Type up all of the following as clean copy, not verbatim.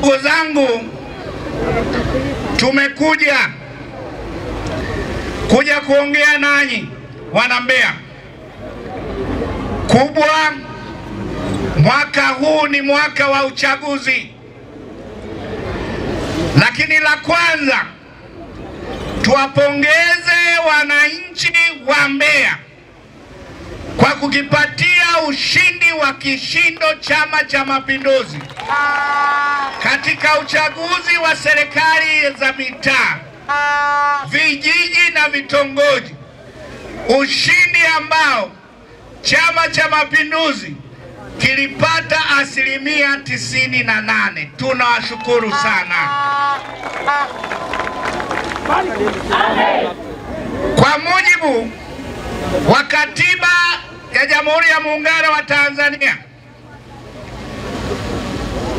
Ndugu zangu, tumekuja kuongea nanyi wana Mbeya. Kubwa, mwaka huu ni mwaka wa uchaguzi. Lakini la kwanza, tuwapongeze wananchi wa Mbeya kwa kukipatia ushindi wa kishindo Chama cha Mapinduzi katika uchaguzi wa serikali za mitaa, vijiji na vitongoji. Ushindi ambao Chama cha Mapinduzi kilipata 98%. Tunawashukuru sana. Kwa mujibu wa Katiba ya Jamhuri ya Muungano wa Tanzania,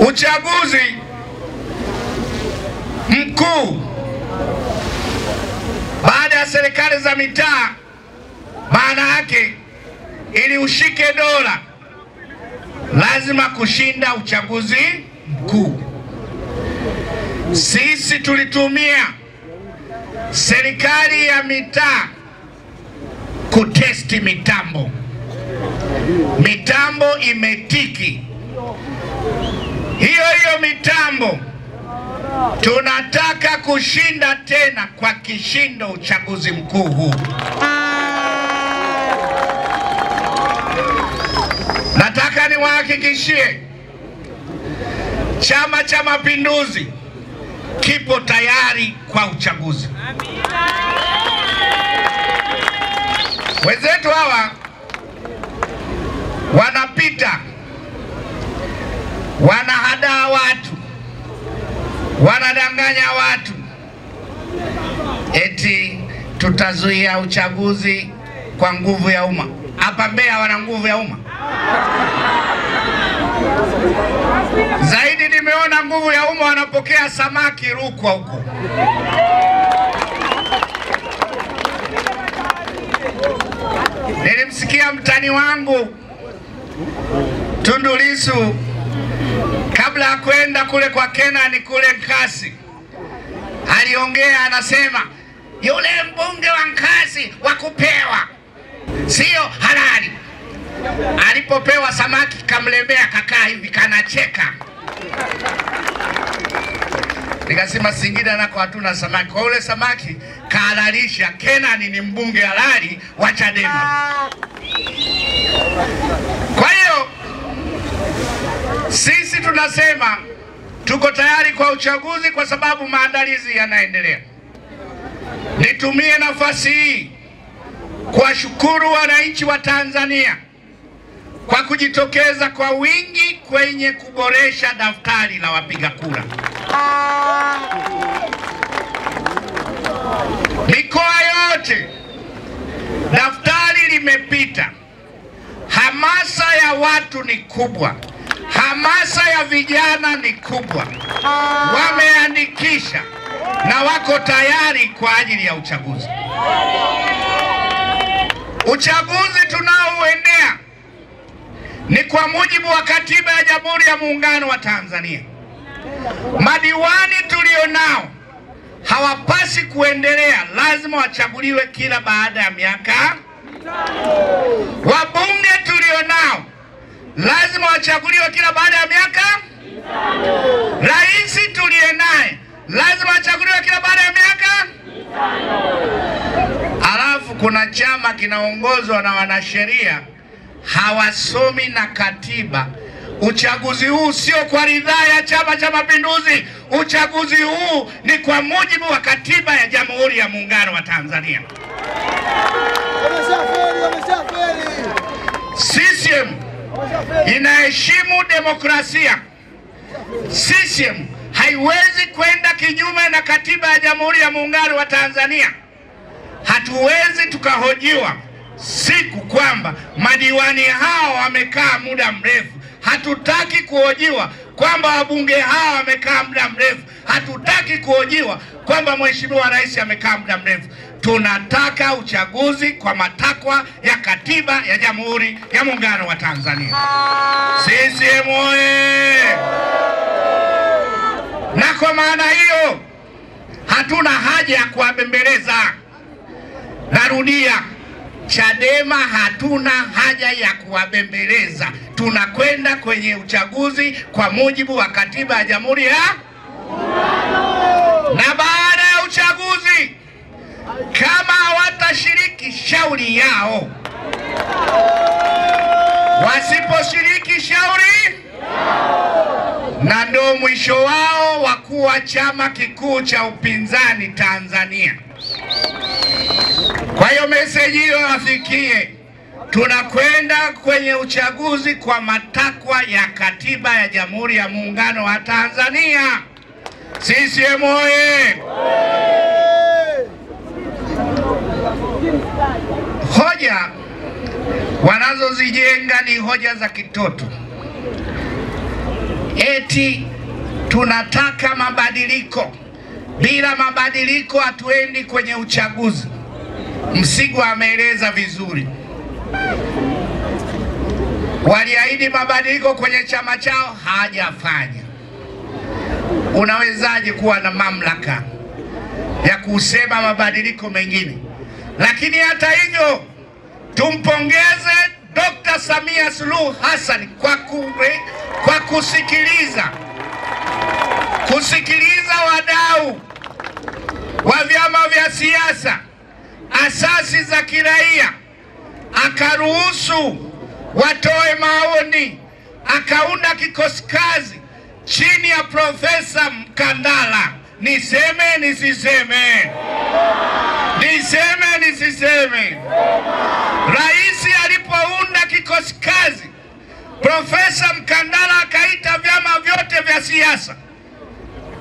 uchaguzi mkuu baada ya serikali za mitaa, maana yake ili ushike dola lazima kushinda uchaguzi mkuu. Sisi tulitumia serikali ya mitaa kutesti mitambo. Mitambo imetiki. Hiyo mitambo tunataka kushinda tena kwa kishindo uchaguzi mkuu huu. Nataka niwahakikishie Chama cha Mapinduzi kipo tayari kwa uchaguzi. Wenzetu hawa wanapita, wanahadaa watu, wanadanganya watu eti tutazuia uchaguzi kwa nguvu ya umma. Hapa Mbeya wana nguvu ya umma? Zaidi nimeona nguvu ya umma wanapokea samaki Rukwa huko. Nilimsikia mtani wangu Tundu Lissu kabla ya kwenda kule kwa Kenani kule Nkasi, aliongea, anasema yule mbunge wa Nkasi wakupewa sio halali. Alipopewa samaki kamlemea, kakaa hivi kanacheka. Nikasema Singida nako hatuna samaki. Kwa ule samaki kahalalisha Kenani ni mbunge halali wa Chadema. Kwa hiyo sisi tunasema tuko tayari kwa uchaguzi kwa sababu maandalizi yanaendelea. Nitumie nafasi hii kuwashukuru wananchi wa Tanzania kwa kujitokeza kwa wingi kwenye kuboresha daftari la wapiga kura. Mikoa yote daftari limepita. Hamasa ya watu ni kubwa. Hamasa ya vijana ni kubwa. Wameandikisha na wako tayari kwa ajili ya uchaguzi. Uchaguzi tunaoendea ni kwa mujibu wa Katiba ya Jamhuri ya Muungano wa Tanzania. Madiwani tulionao hawapasi kuendelea, lazima wachaguliwe kila baada ya miaka 5. Wabunge tulionao lazima wachaguliwe kila baada ya miaka 5. Rais tulienaye lazima wachaguliwe kila baada ya miaka 5. Alafu kuna chama kinaongozwa na wanasheria hawasomi na katiba. Uchaguzi huu sio kwa ridhaa ya Chama cha Mapinduzi. Uchaguzi huu ni kwa mujibu wa Katiba ya Jamhuri ya Muungano wa Tanzania. CCM inaheshimu demokrasia. CCM haiwezi kwenda kinyume na Katiba ya Jamhuri ya Muungano wa Tanzania. Hatuwezi tukahojiwa siku kwamba madiwani hao wamekaa muda mrefu. Hatutaki kuhojiwa kwamba wabunge hao wamekaa muda mrefu. Hatutaki kuhojiwa kwamba Mheshimiwa Rais amekaa muda mrefu. Tunataka uchaguzi kwa matakwa ya Katiba ya Jamhuri ya Muungano wa Tanzania. CCM oye! kwa maana hiyo hatuna haja ya kuwabembeleza. Narudia, Chadema hatuna haja ya kuwabembeleza. Tunakwenda kwenye uchaguzi kwa mujibu wa katiba ya Jamhuri ya na baada ya uchaguzi kama hawatashiriki shauri yao, wasiposhiriki shauri na ndio mwisho wao wa kuwa chama kikuu cha upinzani Tanzania. Kwa hiyo meseji hiyo afikie, tunakwenda kwenye uchaguzi kwa matakwa ya katiba ya Jamhuri ya Muungano wa Tanzania. CCM oye! Hoja wanazozijenga ni hoja za kitoto. Eti tunataka mabadiliko, bila mabadiliko hatuendi kwenye uchaguzi. Msigwa ameeleza vizuri. Waliahidi mabadiliko kwenye chama chao, hajafanya. Unawezaje kuwa na mamlaka ya kusema mabadiliko mengine? Lakini hata hivyo tumpongeze Dr. Samia Suluhu Hassan kwa kusikiliza wadau wa vyama vya siasa, asasi za kiraia, akaruhusu watoe maoni, akaunda kikosi kazi chini ya Profesa Mkandala. Niseme nisiseme? Niseme nisiseme? Rais alipounda kikosi kazi, Profesa Mkandala akaita vyama vyote vya siasa.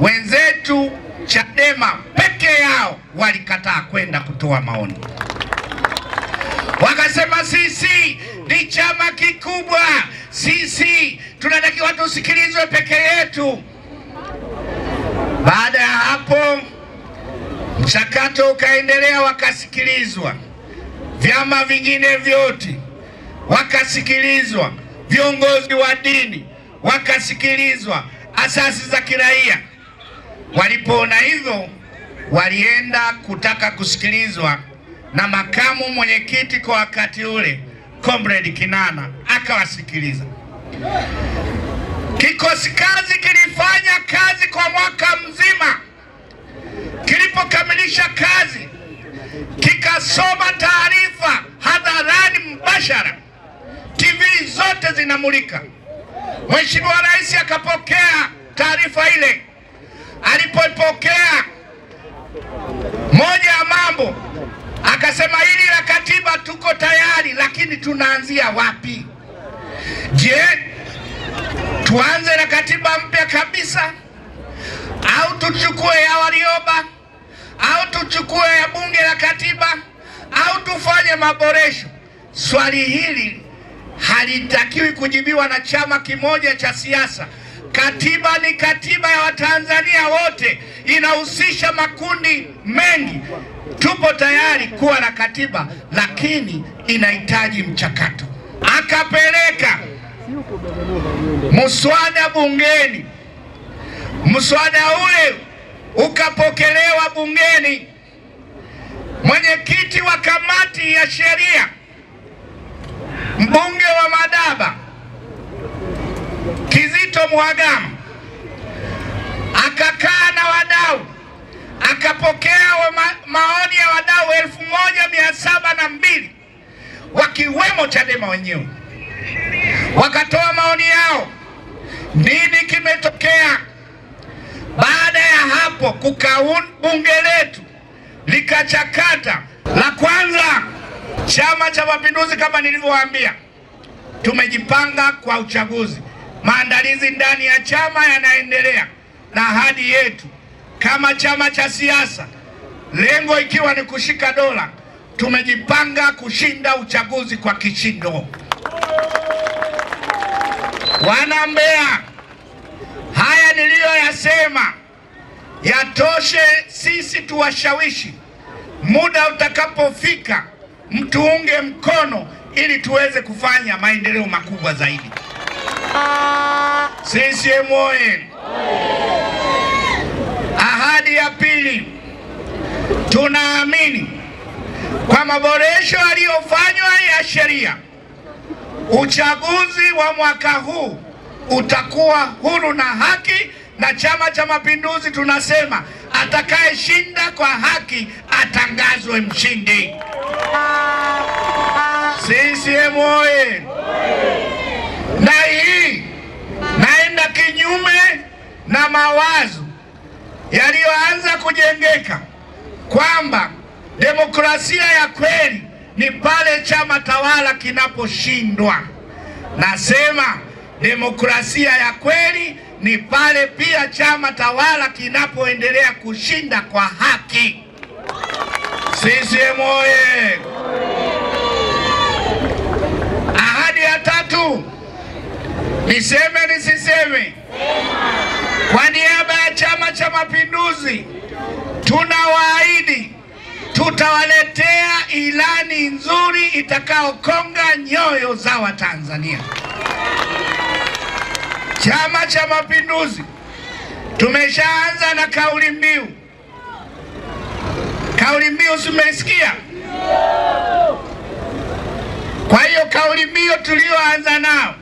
Wenzetu Chadema peke yao walikataa kwenda kutoa maoni. Wakasema sisi ni chama kikubwa, sisi tunatakiwa tusikilizwe peke yetu. Baada ya hapo mchakato ukaendelea, wakasikilizwa vyama vingine vyote, wakasikilizwa viongozi wa dini, wakasikilizwa asasi za kiraia. Walipoona hivyo, walienda kutaka kusikilizwa na makamu mwenyekiti kwa wakati ule, Comrade Kinana, akawasikiliza. Kikosi kazi kilifanya kazi kwa mwaka mzima. Kilipokamilisha kazi, kikasoma taarifa hadharani mbashara, TV zote zinamulika. Mheshimiwa Rais akapokea taarifa ile. Alipopokea, moja ya mambo akasema, hili la katiba tuko tayari, lakini tunaanzia wapi? Je, tuanze na katiba mpya kabisa, au tuchukue ya Warioba, au tuchukue ya bunge la katiba, au tufanye maboresho? Swali hili halitakiwi kujibiwa na chama kimoja cha siasa. Katiba ni katiba ya Watanzania wote, inahusisha makundi mengi. Tupo tayari kuwa na katiba, lakini inahitaji mchakato. Akapeleka muswada bungeni. Muswada ule ukapokelewa bungeni. Mwenyekiti wa kamati ya sheria, mbunge wa Madaba Kizito Mhagama, akakaa na wadau, akapokea maoni ya wadau 1702 wakiwemo Chadema wenyewe. Wakatoa maoni yao. Nini kimetokea? Baada ya hapo bunge letu likachakata. La kwanza, Chama cha Mapinduzi kama nilivyowaambia, tumejipanga kwa uchaguzi. Maandalizi ndani ya chama yanaendelea, na ahadi yetu kama chama cha siasa, lengo ikiwa ni kushika dola, tumejipanga kushinda uchaguzi kwa kishindo. Wana Mbeya, haya niliyoyasema yatoshe sisi tuwashawishi. Muda utakapofika, mtuunge mkono ili tuweze kufanya maendeleo makubwa zaidi. CCM oye! tunaamini kwa maboresho yaliyofanywa ya sheria, uchaguzi wa mwaka huu utakuwa huru na haki, na Chama cha Mapinduzi tunasema atakayeshinda kwa haki atangazwe mshindi. CCM oye! Na hii naenda kinyume na mawazo yaliyoanza kujengeka kwamba demokrasia ya kweli ni pale chama tawala kinaposhindwa. Nasema demokrasia ya kweli ni pale pia chama tawala kinapoendelea kushinda kwa haki. CCM oye! Ahadi ya tatu, niseme nisiseme, kwa niaba ya Chama cha Mapinduzi tunawaahidi tutawaletea ilani nzuri itakayokonga nyoyo za Watanzania. Chama cha Mapinduzi tumeshaanza na kauli mbiu. Kauli mbiu umesikia? Kwa hiyo kauli mbiu tulioanza nao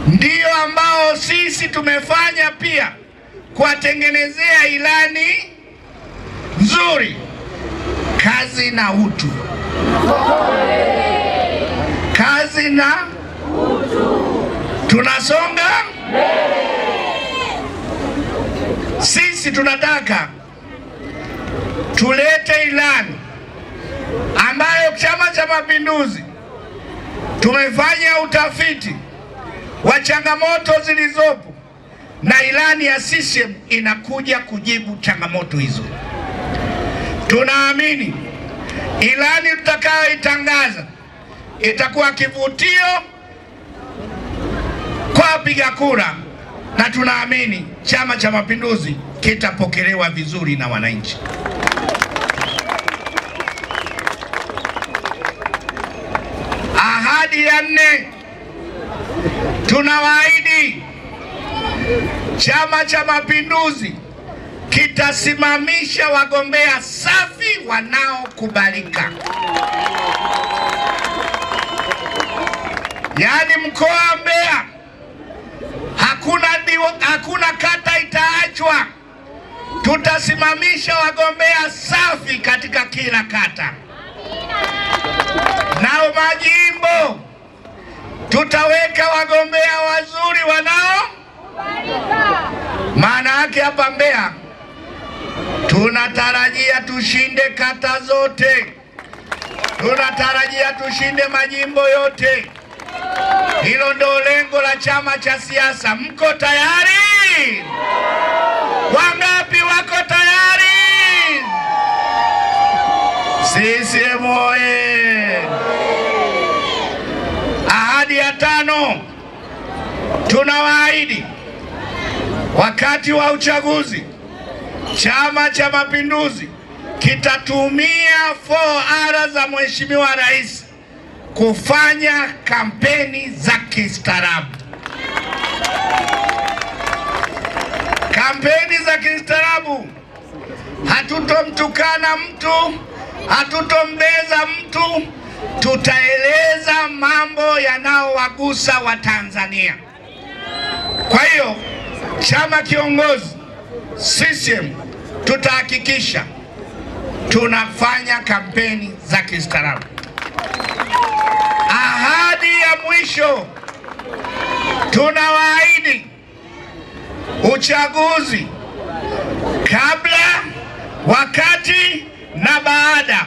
ndio ambao sisi tumefanya pia kuwatengenezea ilani nzuri: kazi na utu. Kazi na utu. Tunasonga mbele. Sisi tunataka tulete ilani ambayo Chama cha Mapinduzi tumefanya utafiti wa changamoto zilizopo, na ilani ya CCM inakuja kujibu changamoto hizo. Tunaamini ilani tutakayoitangaza itakuwa kivutio kwa wapiga kura, na tunaamini Chama cha Mapinduzi kitapokelewa vizuri na wananchi. Ahadi ya 4, tunawaahidi Chama cha Mapinduzi kitasimamisha wagombea safi wanaokubalika. Yaani mkoa wa Mbeya hakuna kata itaachwa. Tutasimamisha wagombea safi katika kila kata. Nao majimbo tutaweka wagombea wazuri wanaokubalika. Maana yake hapa Mbeya tunatarajia tushinde kata zote. Tunatarajia tushinde majimbo yote. Hilo ndio lengo la chama cha siasa. Mko tayari? Wangapi wako tayari? CCM oye! Ahadi ya 5, tunawaahidi wakati wa uchaguzi Chama cha Mapinduzi kitatumia 4R za Mheshimiwa Rais kufanya kampeni za kistaarabu. Kampeni za kistaarabu: hatutomtukana mtu, hatutombeza mtu, tutaeleza mambo yanayowagusa Watanzania. Kwa hiyo chama kiongozi CCM tutahakikisha tunafanya kampeni za kistaarabu. Ahadi ya mwisho, tunawaahidi uchaguzi kabla, wakati na baada,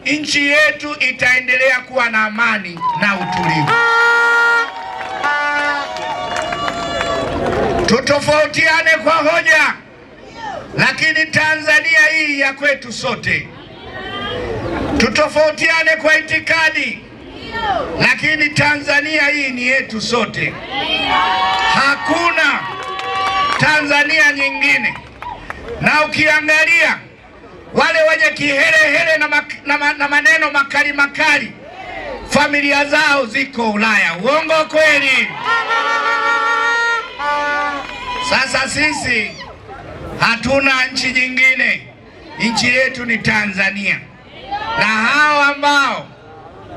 nchi yetu itaendelea kuwa na amani na utulivu. Tutofautiane kwa hoja, lakini Tanzania hii ya kwetu sote. Tutofautiane kwa itikadi, lakini Tanzania hii ni yetu sote. Hakuna Tanzania nyingine. Na ukiangalia wale wenye kiherehere na maneno makali makali, familia zao ziko Ulaya. Uongo kweli? Sasa sisi hatuna nchi nyingine nchi yetu ni Tanzania, na hao ambao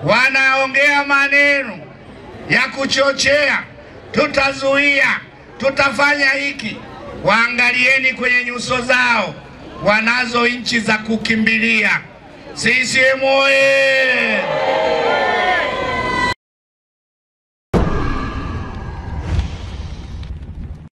wanaongea maneno ya kuchochea, tutazuia, tutafanya hiki, waangalieni kwenye nyuso zao, wanazo nchi za kukimbilia. CCM oye!